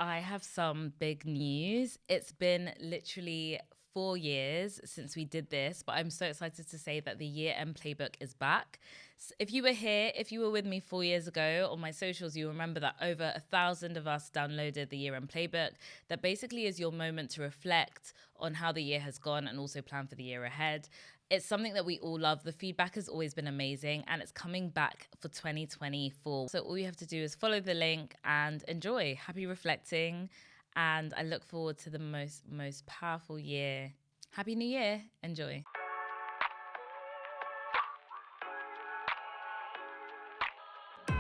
I have some big news. It's been literally 4 years since we did this, but I'm so excited to say that the year-end playbook is back. If you were here, if you were with me 4 years ago on my socials, you remember that over 1,000 of us downloaded the year-end playbook. That basically is your moment to reflect on how the year has gone and also plan for the year ahead. It's something that we all love. The feedback has always been amazing and it's coming back for 2024. So all you have to do is follow the link and enjoy. Happy reflecting. And I look forward to the most powerful year. Happy New Year. Enjoy.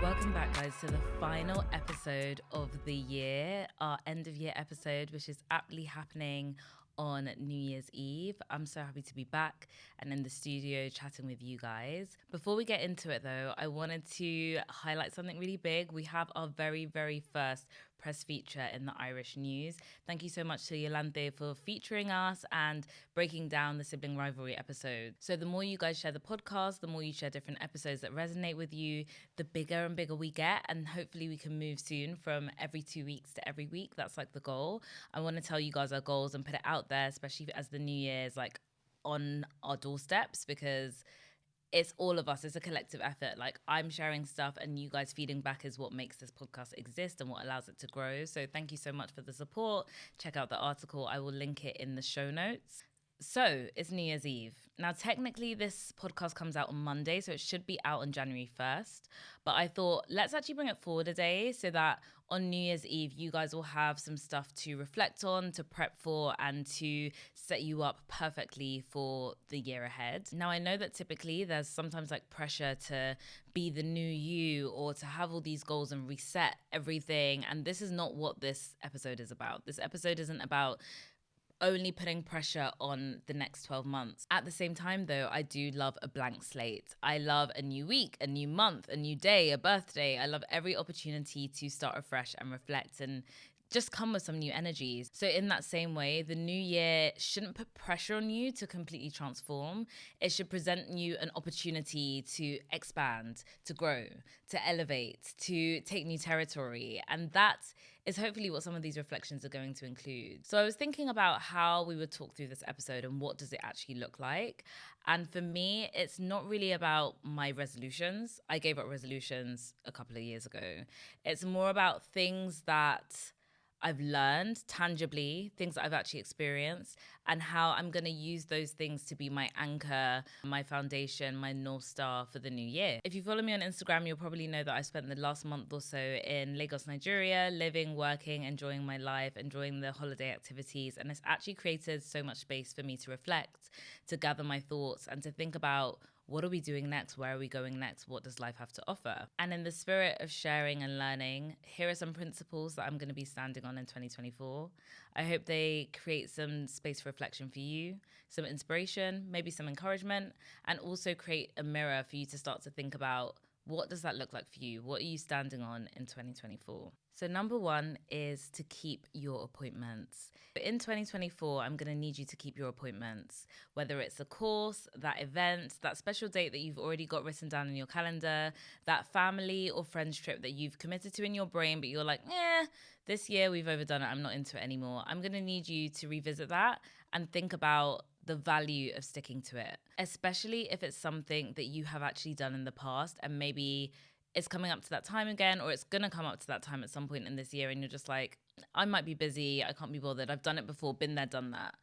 Welcome back, guys, to the final episode of the year, our end of year episode, which is aptly happening on New Year's Eve. I'm so happy to be back and in the studio chatting with you guys. Before we get into it though, I wanted to highlight something really big. We have our very first press feature in the Irish news. Thank you so much to Yolande for featuring us and breaking down the sibling rivalry episode. So the more you guys share the podcast, the more you share different episodes that resonate with you, the bigger and bigger we get. And hopefully we can move soon from every 2 weeks to every week. That's like the goal. I want to tell you guys our goals and put it out there, especially as the new year is like on our doorsteps, because it's all of us. It's a collective effort. Like, I'm sharing stuff and you guys feeding back is what makes this podcast exist and what allows it to grow. So thank you so much for the support. Check out the article. I will link it in the show notes. So it's New Year's Eve. Now, technically, this podcast comes out on Monday, so it should be out on January 1st. But I thought, let's actually bring it forward a day so that on New Year's Eve, you guys will have some stuff to reflect on, to prep for, and to set you up perfectly for the year ahead. Now, I know that typically there's sometimes like pressure to be the new you or to have all these goals and reset everything. And this is not what this episode is about. This episode isn't about only putting pressure on the next 12 months. At the same time, though, I do love a blank slate. I love a new week, a new month, a new day, a birthday. I love every opportunity to start afresh and reflect and just come with some new energies. So in that same way, the new year shouldn't put pressure on you to completely transform. It should present you an opportunity to expand, to grow, to elevate, to take new territory. And that is hopefully what some of these reflections are going to include. So I was thinking about how we would talk through this episode and what does it actually look like. And for me, it's not really about my resolutions. I gave up resolutions a couple of years ago. It's more about things that I've learned tangibly, things that I've actually experienced, and how I'm going to use those things to be my anchor, my foundation, my North Star for the new year. If you follow me on Instagram, you'll probably know that I spent the last month or so in Lagos, Nigeria, living, working, enjoying my life, enjoying the holiday activities. And it's actually created so much space for me to reflect, to gather my thoughts, and to think about what are we doing next? Where are we going next? What does life have to offer? And in the spirit of sharing and learning, here are some principles that I'm going to be standing on in 2024. I hope they create some space for reflection for you, some inspiration, maybe some encouragement, and also create a mirror for you to start to think about what does that look like for you? What are you standing on in 2024? So number one is to keep your appointments. In 2024, I'm going to need you to keep your appointments, whether it's a course, that event, that special date that you've already got written down in your calendar, that family or friends trip that you've committed to in your brain, but you're like, this year we've overdone it. I'm not into it anymore. I'm going to need you to revisit that and think about the value of sticking to it, especially if it's something that you have actually done in the past and maybe it's coming up to that time again, or it's going to come up to that time at some point in this year and you're just like, I might be busy, I can't be bothered, I've done it before, been there, done that.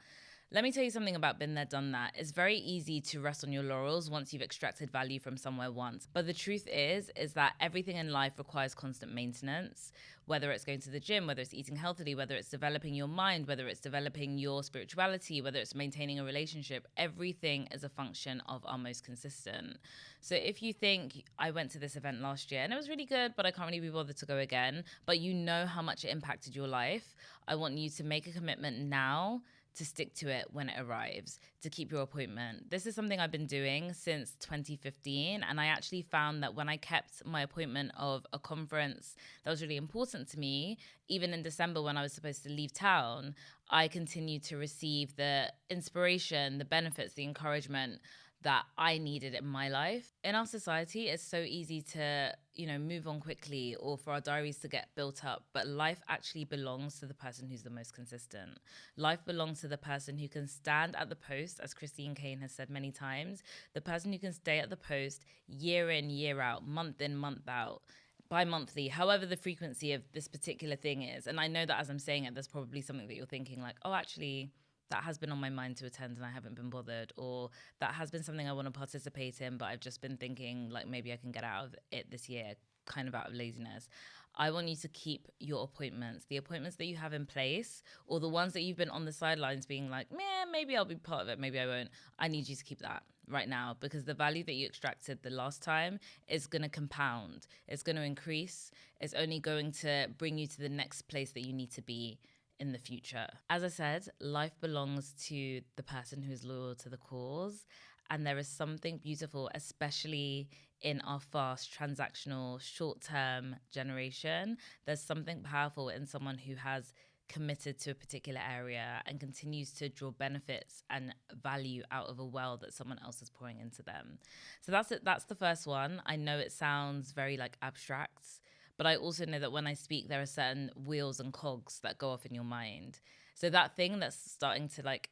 Let me tell you something about been there, done that. It's very easy to rest on your laurels once you've extracted value from somewhere once. But the truth is that everything in life requires constant maintenance, whether it's going to the gym, whether it's eating healthily, whether it's developing your mind, whether it's developing your spirituality, whether it's maintaining a relationship. Everything is a function of our most consistent. So if you think, I went to this event last year and it was really good, but I can't really be bothered to go again, but you know how much it impacted your life, I want you to make a commitment now to stick to it when it arrives, to keep your appointment. This is something I've been doing since 2015, and I actually found that when I kept my appointment of a conference that was really important to me, even in December when I was supposed to leave town, I continued to receive the inspiration, the benefits, the encouragement, that I needed in my life. In our society, it's so easy to, move on quickly or for our diaries to get built up, but life actually belongs to the person who's the most consistent. Life belongs to the person who can stand at the post, as Christine Kane has said many times, the person who can stay at the post year in, year out, month in, month out, bi-monthly, however the frequency of this particular thing is. And I know that as I'm saying it, there's probably something that you're thinking like, oh, actually, that has been on my mind to attend and I haven't been bothered, or that has been something I want to participate in, but I've just been thinking like maybe I can get out of it this year, kind of out of laziness. I want you to keep your appointments, the appointments that you have in place, or the ones that you've been on the sidelines being like, man, maybe I'll be part of it, maybe I won't. I need you to keep that right now, because the value that you extracted the last time is going to compound. It's going to increase. It's only going to bring you to the next place that you need to be in the future. As I said, life belongs to the person who is loyal to the cause. And there is something beautiful, especially in our fast, transactional, short-term generation. There's something powerful in someone who has committed to a particular area and continues to draw benefits and value out of a well that someone else is pouring into them. So that's it. That's the first one. I know it sounds very like abstract, but I also know that when I speak, there are certain wheels and cogs that go off in your mind. So that thing that's starting to like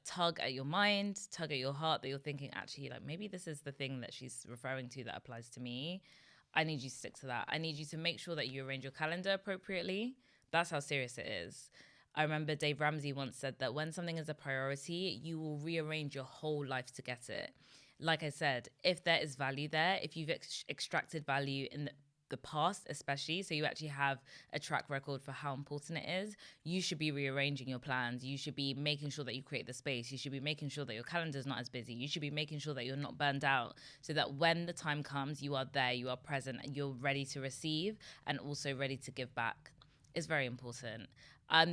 tug at your mind, tug at your heart, that you're thinking, actually, like maybe this is the thing that she's referring to that applies to me. I need you to stick to that. I need you to make sure that you arrange your calendar appropriately. That's how serious it is. I remember Dave Ramsey once said that when something is a priority, you will rearrange your whole life to get it. Like I said, if there is value there, if you've extracted value in the past especially, so you actually have a track record for how important it is, you should be rearranging your plans. You should be making sure that you create the space. You should be making sure that your calendar is not as busy. You should be making sure that you're not burned out, so that when the time comes, you are there, you are present, and you're ready to receive and also ready to give back. It's very important.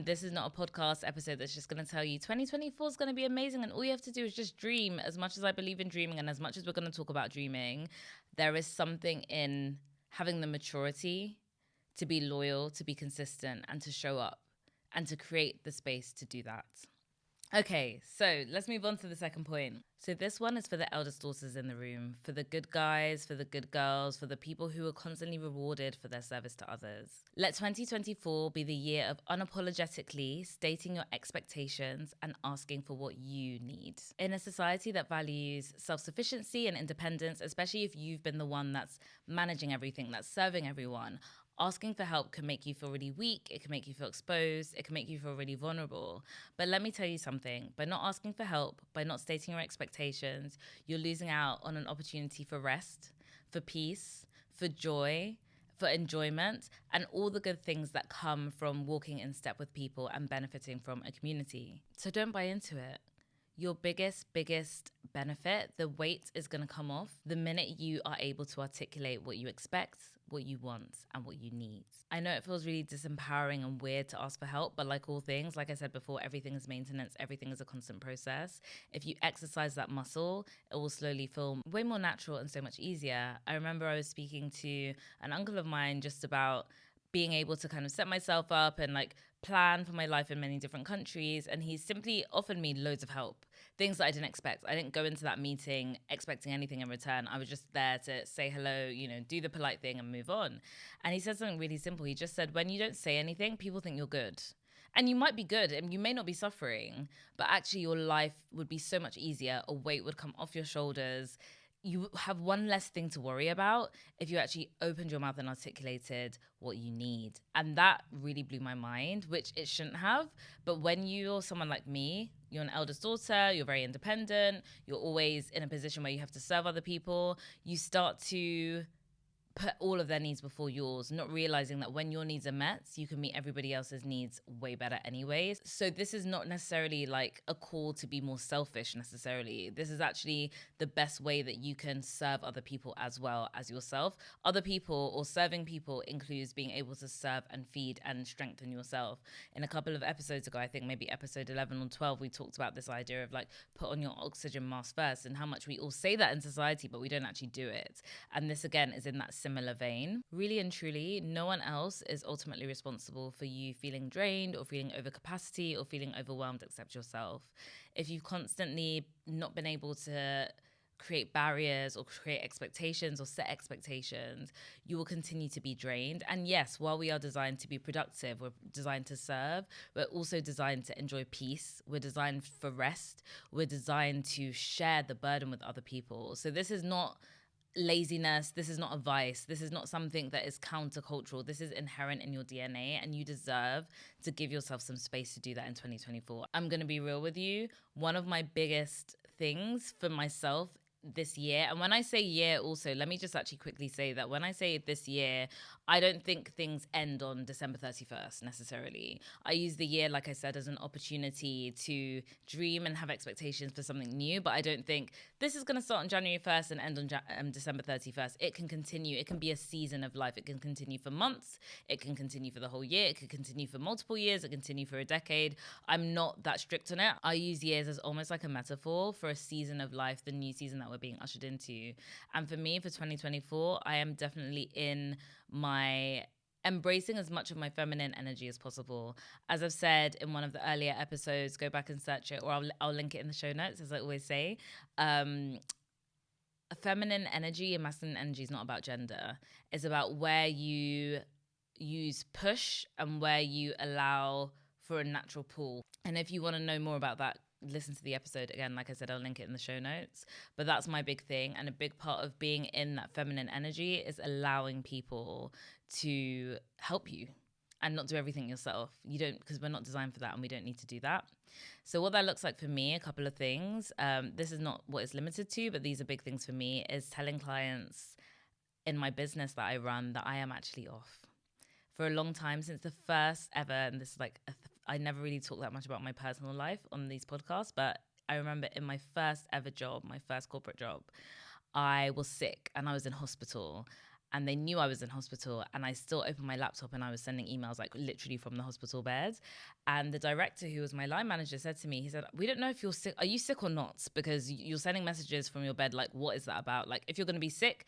This is not a podcast episode that's just going to tell you 2024 is going to be amazing and all you have to do is just dream. As much as I believe in dreaming and as much as we're going to talk about dreaming, there is something in having the maturity to be loyal, to be consistent, and to show up and to create the space to do that. Okay, so let's move on to the second point. So this one is for the eldest daughters in the room, for the good guys, for the good girls, for the people who are constantly rewarded for their service to others. Let 2024 be the year of unapologetically stating your expectations and asking for what you need. In a society that values self-sufficiency and independence, especially if you've been the one that's managing everything, that's serving everyone, asking for help can make you feel really weak, it can make you feel exposed, it can make you feel really vulnerable. But let me tell you something, by not asking for help, by not stating your expectations, you're losing out on an opportunity for rest, for peace, for joy, for enjoyment, and all the good things that come from walking in step with people and benefiting from a community. So don't buy into it. Your biggest benefit, the weight is going to come off the minute you are able to articulate what you expect, what you want, and what you need. I know it feels really disempowering and weird to ask for help, but like all things, like I said before, everything is maintenance, everything is a constant process. If you exercise that muscle, it will slowly feel way more natural and so much easier. I remember I was speaking to an uncle of mine just about being able to kind of set myself up and like plan for my life in many different countries. And he simply offered me loads of help, things that I didn't expect. I didn't go into that meeting expecting anything in return. I was just there to say hello, do the polite thing and move on. And he said something really simple. He just said, when you don't say anything, people think you're good. And you might be good and you may not be suffering, but actually your life would be so much easier. A weight would come off your shoulders. You have one less thing to worry about if you actually opened your mouth and articulated what you need. And that really blew my mind, which it shouldn't have. But when you're someone like me, you're an eldest daughter, you're very independent, you're always in a position where you have to serve other people, you start to put all of their needs before yours, not realizing that when your needs are met, you can meet everybody else's needs way better anyways. So this is not necessarily like a call to be more selfish necessarily. This is actually the best way that you can serve other people as well as yourself. Other people or serving people includes being able to serve and feed and strengthen yourself. In a couple of episodes ago, I think maybe episode 11 or 12, we talked about this idea of like put on your oxygen mask first and how much we all say that in society, but we don't actually do it. And this again is in that similar vein. Really and truly, no one else is ultimately responsible for you feeling drained or feeling over capacity or feeling overwhelmed except yourself. If you've constantly not been able to create barriers or create expectations or set expectations, you will continue to be drained. And yes, while we are designed to be productive, we're designed to serve, we're also designed to enjoy peace. We're designed for rest. We're designed to share the burden with other people. So this is not laziness. This is not a vice. This is not something that is countercultural. This is inherent in your DNA, and you deserve to give yourself some space to do that in 2024. I'm going to be real with you. One of my biggest things for myself this year, and when I say year also, let me just actually quickly say that when I say this year, I don't think things end on December 31st necessarily. I use the year, like I said, as an opportunity to dream and have expectations for something new, but I don't think this is going to start on January 1st and end on December 31st. It can continue. It can be a season of life. It can continue for months. It can continue for the whole year. It can continue for multiple years. It can continue for a decade. I'm not that strict on it. I use years as almost like a metaphor for a season of life, the new season that we're being ushered into. And for me, for 2024, I am definitely in my embracing as much of my feminine energy as possible. As I've said in one of the earlier episodes, go back and search it, or I'll link it in the show notes, as I always say. Feminine energy and masculine energy is not about gender. It's about where you use push and where you allow for a natural pull. And if you want to know more about that, listen to the episode again. Like I said, I'll link it in the show notes. But that's my big thing. And a big part of being in that feminine energy is allowing people to help you and not do everything yourself. You don't, because we're not designed for that and we don't need to do that. So what that looks like for me, a couple of things. This is not what it's limited to, but these are big things for me, is telling clients in my business that I run that I am actually off. For a long time, since the first ever, and this is like, I never really talk that much about my personal life on these podcasts, but I remember in my first ever job, my first corporate job, I was sick and I was in hospital. And they knew I was in hospital, and I still opened my laptop and I was sending emails like literally from the hospital bed. And the director, who was my line manager, said to me, he said, we don't know if you're sick. Are you sick or not? Because you're sending messages from your bed. Like, what is that about? Like, if you're going to be sick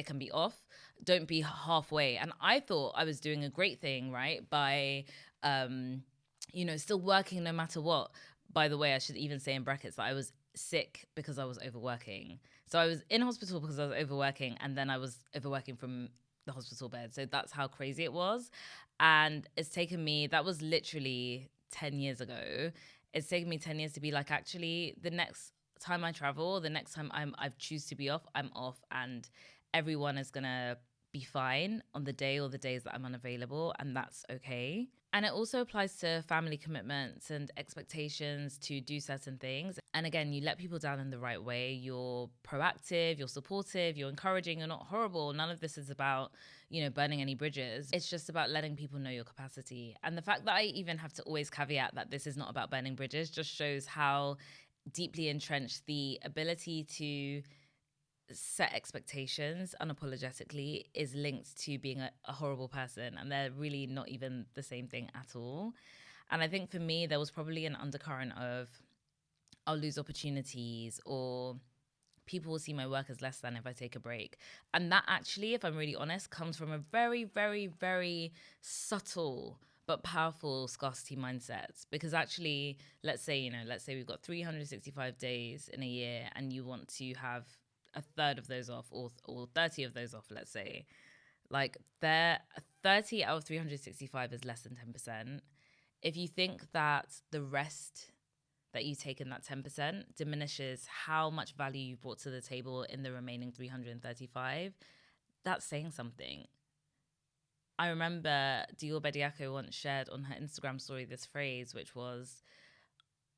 and be off. Don't be halfway. And I thought I was doing a great thing, right? By, still working no matter what. By the way, I should even say in brackets that I was sick because I was overworking. So I was in hospital because I was overworking, and then I was overworking from the hospital bed. So that's how crazy it was. And it's taken me, that was literally 10 years ago. It's taken me 10 years to be like, actually, the next time I travel, the next time I choose to be off, I'm off, and everyone is going to be fine on the day or the days that I'm unavailable, and that's okay. And it also applies to family commitments and expectations to do certain things. And again, you let people down in the right way. You're proactive, you're supportive, you're encouraging, you're not horrible. None of this is about, burning any bridges. It's just about letting people know your capacity. And the fact that I even have to always caveat that this is not about burning bridges just shows how deeply entrenched the ability to set expectations unapologetically is linked to being a horrible person, and they're really not even the same thing at all. And I think for me, there was probably an undercurrent of I'll lose opportunities, or people will see my work as less than if I take a break. And that actually, if I'm really honest, comes from a very, very, very subtle but powerful scarcity mindset. Because actually, let's say we've got 365 days in a year, and you want to have a third of those off, or 30 of those off, let's say. Like, 30 out of 365 is less than 10%. If you think that the rest that you take in that 10% diminishes how much value you brought to the table in the remaining 335, that's saying something. I remember Dior Bediako once shared on her Instagram story this phrase, which was,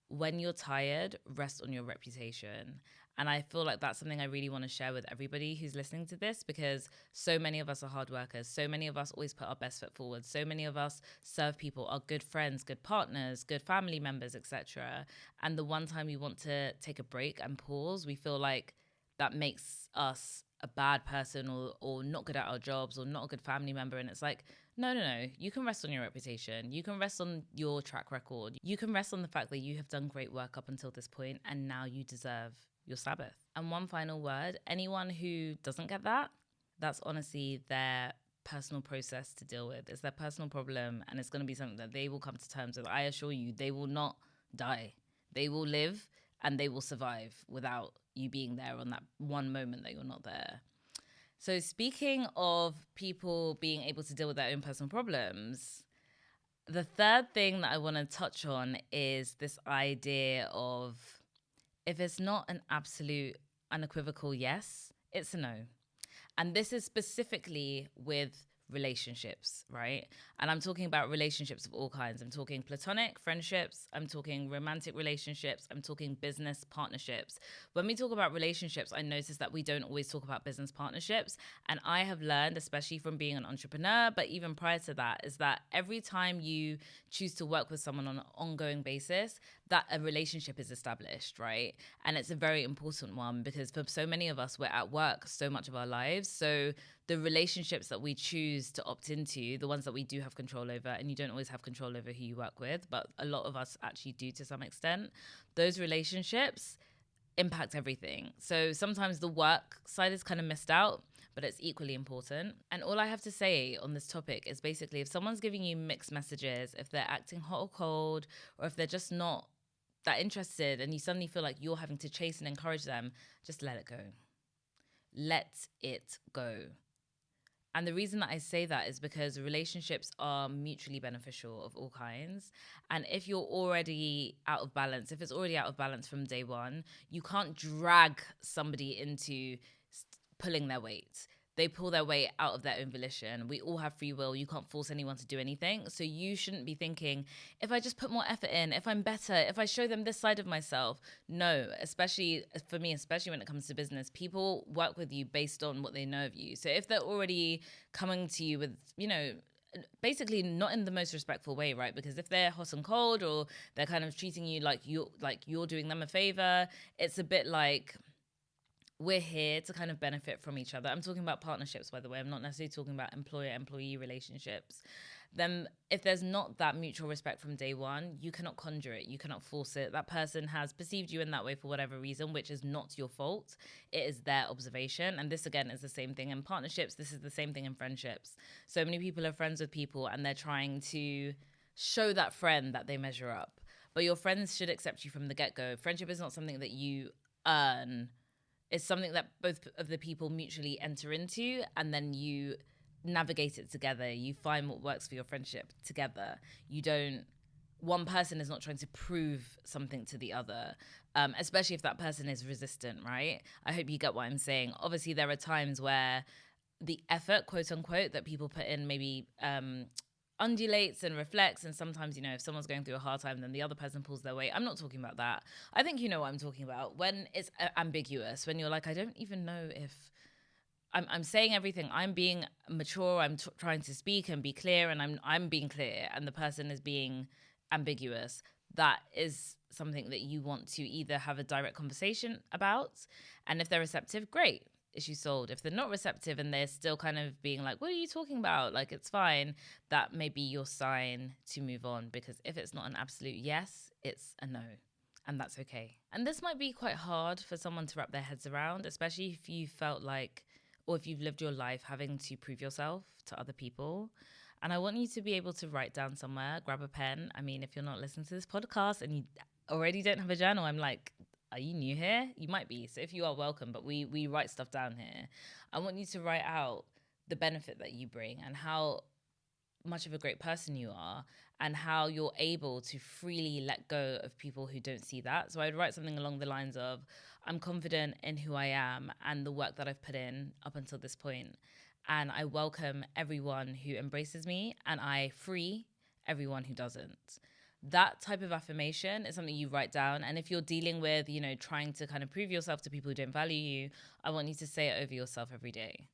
when you're tired, rest on your reputation. And I feel like that's something I really want to share with everybody who's listening to this, because so many of us are hard workers. So many of us always put our best foot forward. So many of us serve people, are good friends, good partners, good family members, etc. And the one time we want to take a break and pause, we feel like that makes us a bad person, or not good at our jobs, or not a good family member. And it's like, no. You can rest on your reputation. You can rest on your track record. You can rest on the fact that you have done great work up until this point, and now you deserve your Sabbath. And one final word, anyone who doesn't get that, that's honestly their personal process to deal with. It's their personal problem, and it's going to be something that they will come to terms with. I assure you, they will not die. They will live, and they will survive without you being there on that one moment that you're not there. So speaking of people being able to deal with their own personal problems, the third thing that I want to touch on is this idea of, if it's not an absolute unequivocal yes, it's a no. And this is specifically with relationships, right? And I'm talking about relationships of all kinds. I'm talking platonic friendships, I'm talking romantic relationships, I'm talking business partnerships. When we talk about relationships, I notice that we don't always talk about business partnerships. And I have learned, especially from being an entrepreneur, but even prior to that, is that every time you choose to work with someone on an ongoing basis, that a relationship is established, right? And it's a very important one, because for so many of us, we're at work so much of our lives. So the relationships that we choose to opt into, the ones that we do have control over, and you don't always have control over who you work with, but a lot of us actually do to some extent, those relationships impact everything. So sometimes the work side is kind of missed out, but it's equally important. And all I have to say on this topic is basically, if someone's giving you mixed messages, if they're acting hot or cold, or if they're just not that interested, and you suddenly feel like you're having to chase and encourage them, just let it go. Let it go. And the reason that I say that is because relationships are mutually beneficial of all kinds. And if you're already out of balance, if it's already out of balance from day one, you can't drag somebody into pulling their weight. They pull their weight out of their own volition. We all have free will. You can't force anyone to do anything. So you shouldn't be thinking, if I just put more effort in, if I'm better, if I show them this side of myself. No, especially for me, especially when it comes to business, people work with you based on what they know of you. So if they're already coming to you with, basically not in the most respectful way, right? Because if they're hot and cold, or they're kind of treating you like you're doing them a favor, it's a bit like, we're here to kind of benefit from each other. I'm talking about partnerships, by the way. I'm not necessarily talking about employer-employee relationships. Then if there's not that mutual respect from day one, you cannot conjure it. You cannot force it. That person has perceived you in that way for whatever reason, which is not your fault. It is their observation. And this, again, is the same thing in partnerships. This is the same thing in friendships. So many people are friends with people, and they're trying to show that friend that they measure up. But your friends should accept you from the get-go. Friendship is not something that you earn. It's something that both of the people mutually enter into, and then you navigate it together. You find what works for your friendship together. One person is not trying to prove something to the other, especially if that person is resistant, right? I hope you get what I'm saying. Obviously, there are times where the effort, quote unquote, that people put in maybe undulates and reflects, and sometimes, if someone's going through a hard time, then the other person pulls their weight. I'm not talking about that. I think you know what I'm talking about. When it's ambiguous, when you're like, I don't even know if I'm saying everything, I'm being mature, I'm trying to speak and be clear, and I'm being clear, and the person is being ambiguous. That is something that you want to either have a direct conversation about, and if they're receptive, great, issue solved. If they're not receptive and they're still kind of being like, what are you talking about? Like, it's fine. That may be your sign to move on, because if it's not an absolute yes, it's a no. And that's okay. And this might be quite hard for someone to wrap their heads around, especially if you felt like, or if you've lived your life having to prove yourself to other people. And I want you to be able to write down somewhere, grab a pen. I mean, if you're not listening to this podcast and you already don't have a journal, I'm like, are you new here? You might be. So if you are, welcome. But we write stuff down here. I want you to write out the benefit that you bring, and how much of a great person you are, and how you're able to freely let go of people who don't see that. So I'd write something along the lines of, I'm confident in who I am and the work that I've put in up until this point, and I welcome everyone who embraces me, and I free everyone who doesn't. That type of affirmation is something you write down. And if you're dealing with, trying to kind of prove yourself to people who don't value you, I want you to say it over yourself every day,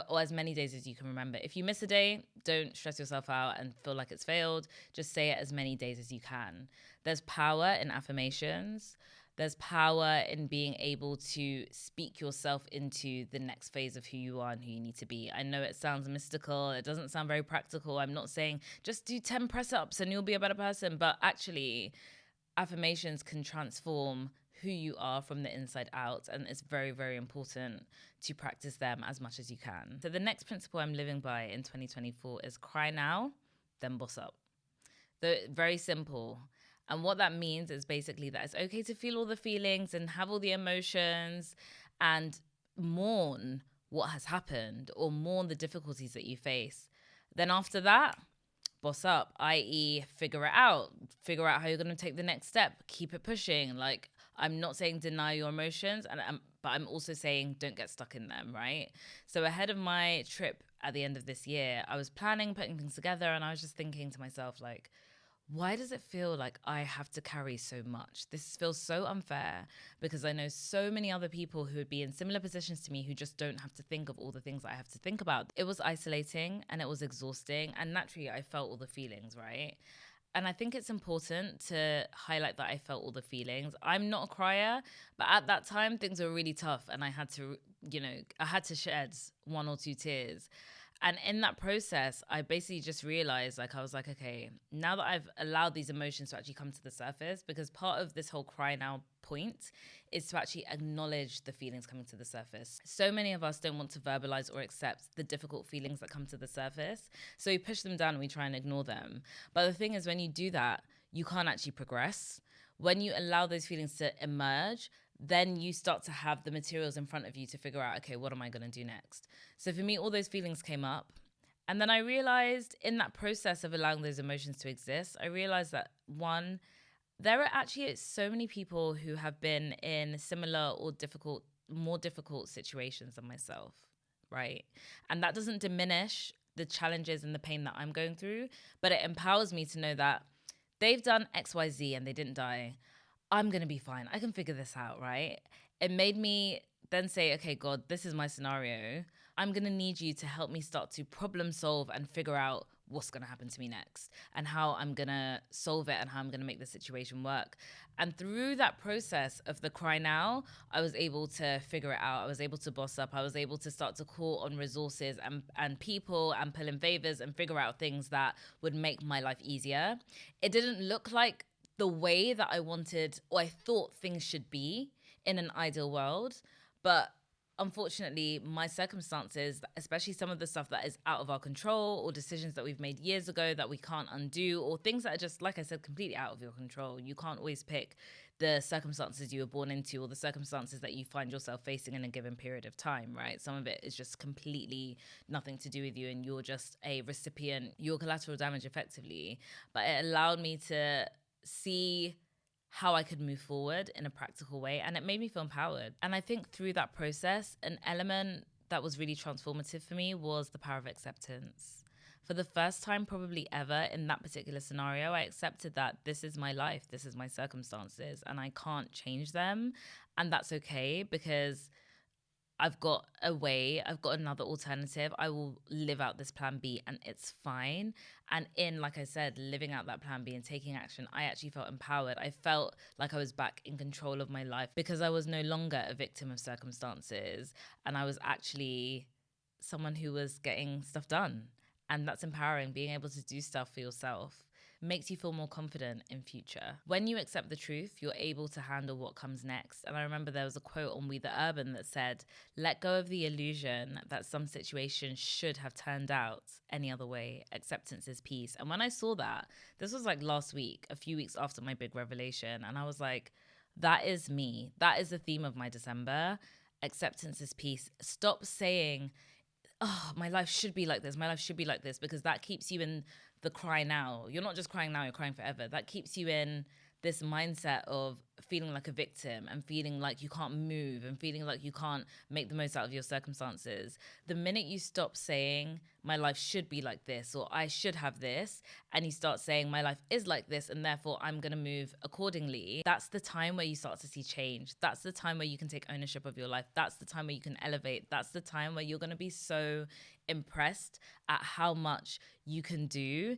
or as many days as you can remember. If you miss a day, don't stress yourself out and feel like it's failed. Just say it as many days as you can. There's power in affirmations. There's power in being able to speak yourself into the next phase of who you are and who you need to be. I know it sounds mystical. It doesn't sound very practical. I'm not saying just do 10 press-ups and you'll be a better person. But actually, affirmations can transform who you are from the inside out. And it's very, very important to practice them as much as you can. So the next principle I'm living by in 2024 is cry now, then boss up. Very simple. And what that means is basically that it's okay to feel all the feelings and have all the emotions and mourn what has happened or mourn the difficulties that you face. Then after that, boss up, i.e., figure out how you're going to take the next step, keep it pushing. Like, I'm not saying deny your emotions, but I'm also saying don't get stuck in them, right? So ahead of my trip at the end of this year, I was planning, putting things together, and I was just thinking to myself, like, why does it feel like I have to carry so much? This feels so unfair because I know so many other people who would be in similar positions to me who just don't have to think of all the things I have to think about. It was isolating and it was exhausting, and naturally I felt all the feelings, right? And I think it's important to highlight that I felt all the feelings. I'm not a crier, but at that time things were really tough and I had to shed one or two tears. And in that process, I basically just realized, like, I was like, okay, now that I've allowed these emotions to actually come to the surface, because part of this whole cry now point is to actually acknowledge the feelings coming to the surface. So many of us don't want to verbalize or accept the difficult feelings that come to the surface. So we push them down and we try and ignore them. But the thing is, when you do that, you can't actually progress. When you allow those feelings to emerge, then you start to have the materials in front of you to figure out, okay, what am I going to do next? So for me, all those feelings came up. And then I realized in that process of allowing those emotions to exist, I realized that one, there are actually so many people who have been in similar or more difficult situations than myself, right? And that doesn't diminish the challenges and the pain that I'm going through, but it empowers me to know that they've done XYZ and they didn't die. I'm going to be fine. I can figure this out, right? It made me then say, okay, God, this is my scenario. I'm going to need you to help me start to problem solve and figure out what's going to happen to me next and how I'm going to solve it and how I'm going to make the situation work. And through that process of the cry now, I was able to figure it out. I was able to boss up. I was able to start to call on resources and people and pull in favors and figure out things that would make my life easier. It didn't look like the way that I wanted or I thought things should be in an ideal world. But unfortunately, my circumstances, especially some of the stuff that is out of our control or decisions that we've made years ago that we can't undo or things that are just, like I said, completely out of your control. You can't always pick the circumstances you were born into or the circumstances that you find yourself facing in a given period of time, right? Some of it is just completely nothing to do with you and you're just a recipient, you're collateral damage effectively. But it allowed me to see how I could move forward in a practical way. And it made me feel empowered. And I think through that process, an element that was really transformative for me was the power of acceptance. For the first time probably ever in that particular scenario, I accepted that this is my life, this is my circumstances, and I can't change them. And that's okay because I've got a way, I've got another alternative. I will live out this plan B and it's fine. And in, like I said, living out that plan B and taking action, I actually felt empowered. I felt like I was back in control of my life because I was no longer a victim of circumstances and I was actually someone who was getting stuff done. And that's empowering, being able to do stuff for yourself makes you feel more confident in future. When you accept the truth, you're able to handle what comes next. And I remember there was a quote on We the Urban that said, let go of the illusion that some situation should have turned out any other way. Acceptance is peace. And when I saw that, this was like last week, a few weeks after my big revelation. And I was like, that is me. That is the theme of my December. Acceptance is peace. Stop saying, oh, my life should be like this. My life should be like this, because that keeps you in the cry now. You're not just crying now, you're crying forever. That keeps you in this mindset of feeling like a victim and feeling like you can't move and feeling like you can't make the most out of your circumstances. The minute you stop saying, my life should be like this, or I should have this, and you start saying, my life is like this, and therefore I'm going to move accordingly, that's the time where you start to see change. That's the time where you can take ownership of your life. That's the time where you can elevate. That's the time where you're going to be so impressed at how much you can do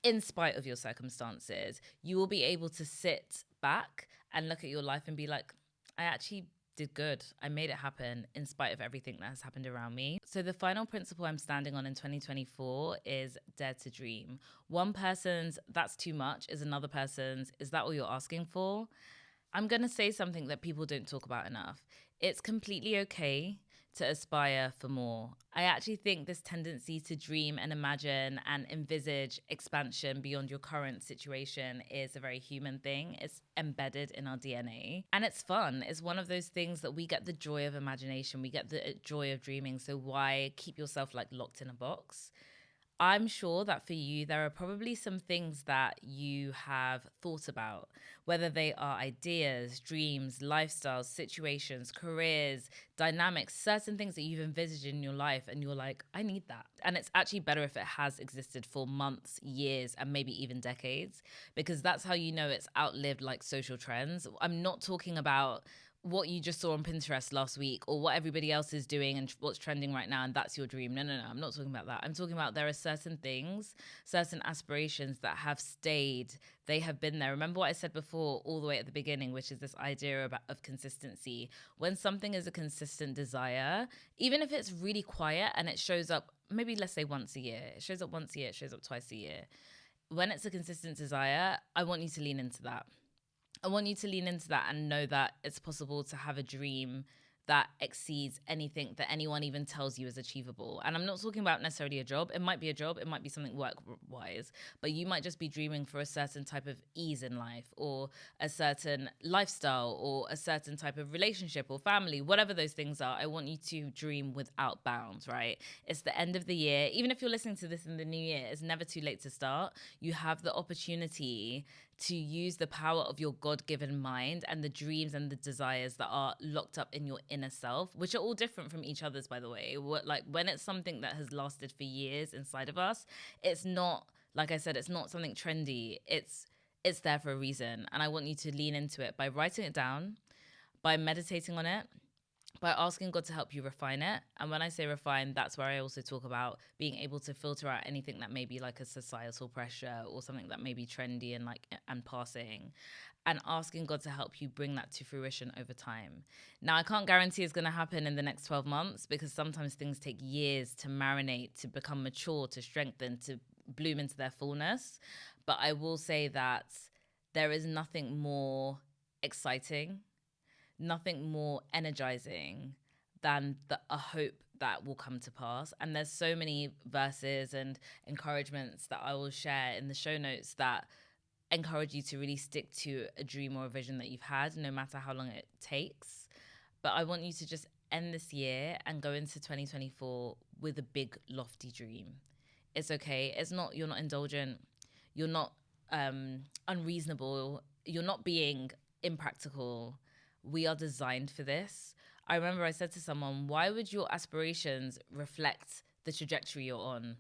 in spite of your circumstances. You will be able to sit back and look at your life and be like, I actually did good. I made it happen in spite of everything that has happened around me. So the final principle I'm standing on in 2024 is dare to dream. One person's that's too much is another person's is that all you're asking for? I'm going to say something that people don't talk about enough. It's completely okay to aspire for more. I actually think this tendency to dream and imagine and envisage expansion beyond your current situation is a very human thing. It's embedded in our DNA and it's fun. It's one of those things that we get the joy of imagination, we get the joy of dreaming. So why keep yourself like locked in a box? I'm sure that for you, there are probably some things that you have thought about, whether they are ideas, dreams, lifestyles, situations, careers, dynamics, certain things that you've envisaged in your life, and you're like, I need that. And it's actually better if it has existed for months, years, and maybe even decades, because that's how you know it's outlived like social trends. I'm not talking about what you just saw on Pinterest last week or what everybody else is doing and what's trending right now and that's your dream. No, I'm not talking about that. I'm talking about there are certain things, certain aspirations that have stayed. They have been there. Remember what I said before all the way at the beginning, which is this idea of consistency. When something is a consistent desire, even if it's really quiet and it shows up, maybe let's say once a year, it shows up once a year, it shows up twice a year. When it's a consistent desire, I want you to lean into that. I want you to lean into that and know that it's possible to have a dream that exceeds anything that anyone even tells you is achievable. And I'm not talking about necessarily a job. It might be a job. It might be something work-wise. But you might just be dreaming for a certain type of ease in life or a certain lifestyle or a certain type of relationship or family, whatever those things are. I want you to dream without bounds, right? It's the end of the year. Even if you're listening to this in the new year, it's never too late to start. You have the opportunity to use the power of your God-given mind and the dreams and the desires that are locked up in your inner self, which are all different from each other's, by the way. Like when it's something that has lasted for years inside of us, it's not, like I said, it's not something trendy. It's there for a reason. And I want you to lean into it by writing it down, by meditating on it, by asking God to help you refine it. And when I say refine, that's where I also talk about being able to filter out anything that may be like a societal pressure or something that may be trendy and passing, and asking God to help you bring that to fruition over time. Now, I can't guarantee it's going to happen in the next 12 months because sometimes things take years to marinate, to become mature, to strengthen, to bloom into their fullness. But I will say that there is nothing more exciting, nothing more energizing than a hope that will come to pass. And there's so many verses and encouragements that I will share in the show notes that encourage you to really stick to a dream or a vision that you've had, no matter how long it takes. But I want you to just end this year and go into 2024 with a big, lofty dream. It's okay. You're not indulgent. You're not unreasonable. You're not being impractical. We are designed for this. I remember I said to someone, why would your aspirations reflect the trajectory you're on?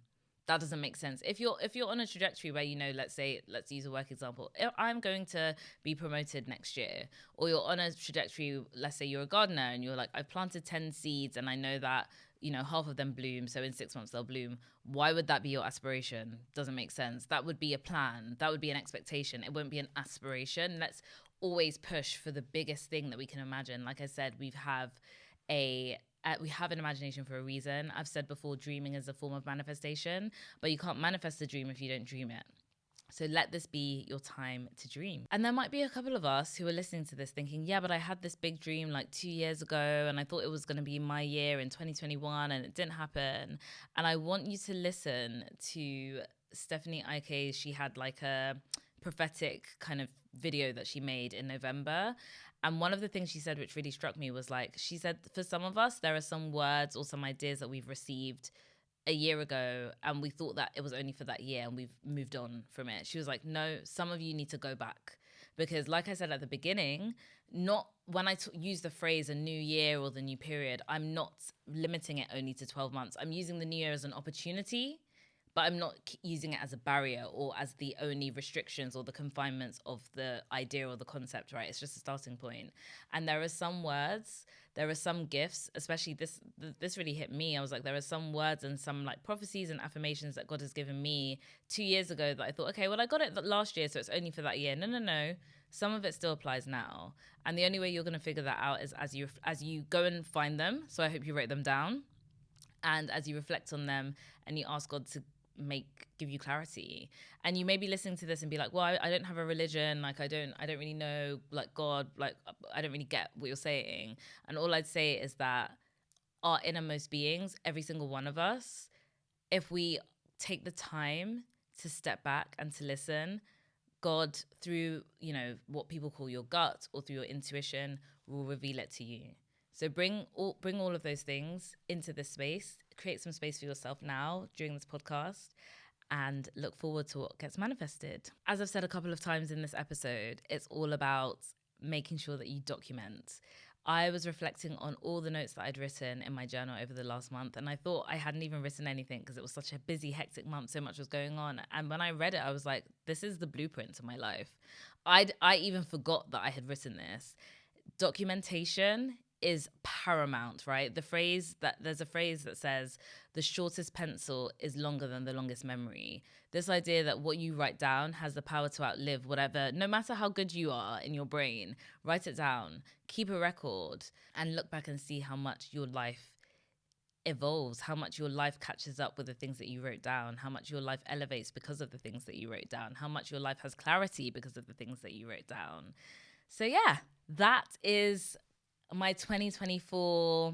That doesn't make sense. If you're on a trajectory where, let's use a work example. If I'm going to be promoted next year, or you're on a trajectory, let's say you're a gardener and you're like, I've planted 10 seeds and I know that, half of them bloom. So in 6 months they'll bloom. Why would that be your aspiration? Doesn't make sense. That would be a plan. That would be an expectation. It wouldn't be an aspiration. Let's always push for the biggest thing that we can imagine. Like I said, we have an imagination for a reason. I've said before, dreaming is a form of manifestation, but you can't manifest a dream if you don't dream it. So let this be your time to dream. And there might be a couple of us who are listening to this thinking, yeah, but I had this big dream like 2 years ago and I thought it was going to be my year in 2021 and it didn't happen. And I want you to listen to Stephanie Ike. She had like a prophetic kind of video that she made in November. And one of the things she said, which really struck me, was like, she said, for some of us, there are some words or some ideas that we've received a year ago and we thought that it was only for that year and we've moved on from it. She was like, no, some of you need to go back. Because like I said at the beginning, not when I use the phrase a new year or the new period, I'm not limiting it only to 12 months. I'm using the new year as an opportunity, but I'm not using it as a barrier or as the only restrictions or the confinements of the idea or the concept, right? It's just a starting point. And there are some words, there are some gifts, especially this really hit me. I was like, there are some words and some like prophecies and affirmations that God has given me 2 years ago that I thought, okay, well, I got it last year, so it's only for that year. No. Some of it still applies now. And the only way you're going to figure that out is as you go and find them. So I hope you write them down. And as you reflect on them and you ask God to give you clarity. And you may be listening to this and be like, well, I don't have a religion, like I don't really know like God, like I don't really get what you're saying. And all I'd say is that our innermost beings, every single one of us, if we take the time to step back and to listen, God, through, what people call your gut or through your intuition, will reveal it to you. So bring all of those things into this space. Create some space for yourself now during this podcast, and look forward to what gets manifested. As I've said a couple of times in this episode, it's all about making sure that you document. I was reflecting on all the notes that I'd written in my journal over the last month, and I thought I hadn't even written anything because it was such a busy, hectic month. So much was going on. And when I read it, I was like, this is the blueprint to my life. I even forgot that I had written this. Documentation is paramount, right? There's a phrase that says the shortest pencil is longer than the longest memory. This idea that what you write down has the power to outlive whatever, no matter how good you are in your brain. Write it down, keep a record, and look back and see how much your life evolves, how much your life catches up with the things that you wrote down, how much your life elevates because of the things that you wrote down, how much your life has clarity because of the things that you wrote down. So yeah, that is my 2024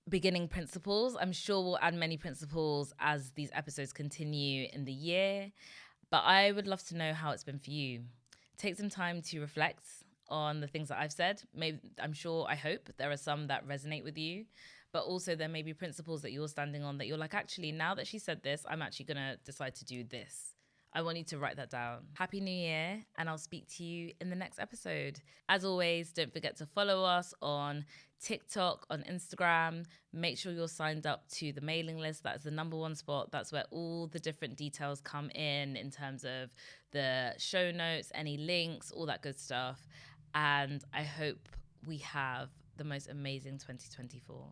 beginning principles. I'm sure we'll add many principles as these episodes continue in the year, but I would love to know how it's been for you. Take some time to reflect on the things that I've said. Maybe, I hope there are some that resonate with you, but also there may be principles that you're standing on that you're like, actually, now that she said this, I'm actually going to decide to do this. I want you to write that down. Happy New Year, and I'll speak to you in the next episode. As always, don't forget to follow us on TikTok, on Instagram. Make sure you're signed up to the mailing list. That's the number one spot. That's where all the different details come in terms of the show notes, any links, all that good stuff. And I hope we have the most amazing 2024.